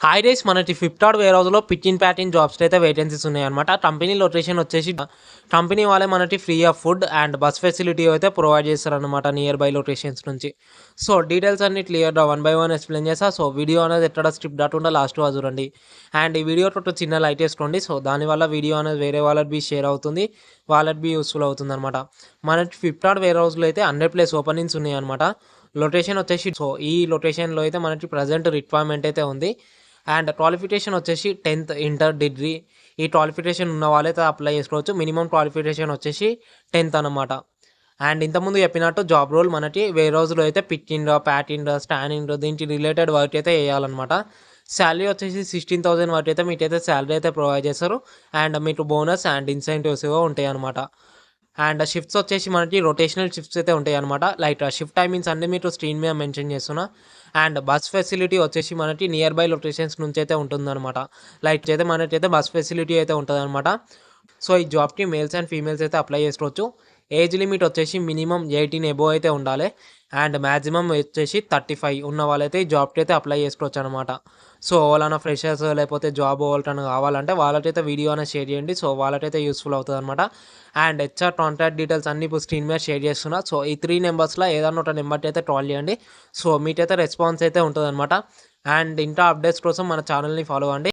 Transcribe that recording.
Hi days మనకి Flipkart wear హౌస్లో pitching packing jobs అయితే వేకెన్సీస్ ఉన్నాయన్నమాట. కంపెనీ లొకేషన్ వచ్చేసి కంపెనీ వాళ్ళే మనకి free of food and bus facility అయితే ప్రొవైడ్ చేస్తారనమాట నియర్ బై లొకేషన్స్ నుంచి. సో డీటెయిల్స్ అన్ని క్లియర్గా వన్ బై వన్ ఎక్స్ప్లెయిన్ చేస్తా. సో వీడియో అనేది ఎక్కడ స్కిప్ కాకుండా లాస్ట్ వరకు చూడండి. అండ్ ఈ వీడియో ఒక చిన్న లైట్ వేసుకోండి. సో దానివల్ల వీడియో అనేది వేరే వాళ్ళకి బి షేర్ అవుతుంది, వాళ్ళకి బి యూస్ఫుల్ అవుతుంది అనమాట. మనకి ఫ్లిప్కార్ట్ వేర్ హౌస్లో అయితే 100+ ఓపెనింగ్స్ ఉన్నాయి అనమాట. లొకేషన్ వచ్చేసి సో ఈ లొకేషన్లో అయితే మనకి ప్రజెంట్ రిక్వైర్మెంట్ అయితే ఉంది. అండ్ క్వాలిఫికేషన్ వచ్చేసి 10th ఇంటర్ డిగ్రీ ఈ క్వాలిఫికేషన్ ఉన్న వాళ్ళైతే అప్లై చేసుకోవచ్చు. మినిమం క్వాలిఫికేషన్ వచ్చేసి 10th అనమాట. అండ్ ఇంతకుముందు చెప్పినట్టు జాబ్ రోల్ మనకి వేరే రోజులో అయితే పిచ్చింగ్, ప్యాకింగ్, స్టాండింగ్ దీనికి రిలేటెడ్ వర్క్ అయితే వేయాలన్నమాట. శాలరీ వచ్చేసి 16,000 వరకు అయితే మీకైతే శాలరీ అయితే ప్రొవైడ్ చేస్తారు. అండ్ మీకు బోనస్ అండ్ ఇన్సెంటివ్స్ ఉంటాయి అనమాట. అండ్ షిఫ్ట్స్ వచ్చేసి మనకి రొటేషనల్ షిఫ్ట్స్ అయితే ఉంటాయి అనమాట. లైక్ షిఫ్ట్ టైమింగ్స్ అన్ని మీకు స్క్రీన్ మీద మెన్షన్ చేస్తున్నా. అండ్ బస్ ఫెసిలిటీ వచ్చేసి మనకి నియర్ బై లొకేషన్స్ నుంచి అయితే ఉంటుందన్నమాట. లైక్ అయితే మనకైతే బస్ ఫెసిలిటీ అయితే ఉంటుందన్నమాట. సో ఈ జాబ్కి మేల్స్ అండ్ ఫీమేల్స్ అయితే అప్లై చేసుకోవచ్చు. ఏజ్ లిమిట్ వచ్చేసి మినిమం 18 ఎబోవ్ అయితే ఉండాలి. అండ్ మ్యాక్సిమం వచ్చేసి 35 ఉన్న వాళ్ళైతే ఈ జాబ్కి అయితే అప్లై చేసుకోవచ్చు అనమాట. సో ఎవరైనా ఫ్రెషర్స్ లేకపోతే జాబ్ ఎవరికైనా కావాలంటే వాళ్ళకైతే వీడియో అనేది షేర్ చేయండి. సో వాళ్ళకైతే యూస్ఫుల్ అవుతుంది అనమాట. అండ్ హెచ్ఆర్ కాంటాక్ట్ డీటెయిల్స్ అన్ని ఇప్పుడు స్క్రీన్ మీద షేర్ చేస్తున్నా. సో ఈ 3 నెంబర్స్లో ఏదన్నా ఒక నెంబర్కి అయితే కాల్ చేయండి. సో మీకైతే రెస్పాన్స్ అయితే ఉంటుంది అనమాట. అండ్ ఇంకా అప్డేట్స్ కోసం మన ఛానల్ని ఫాలో అవ్వండి.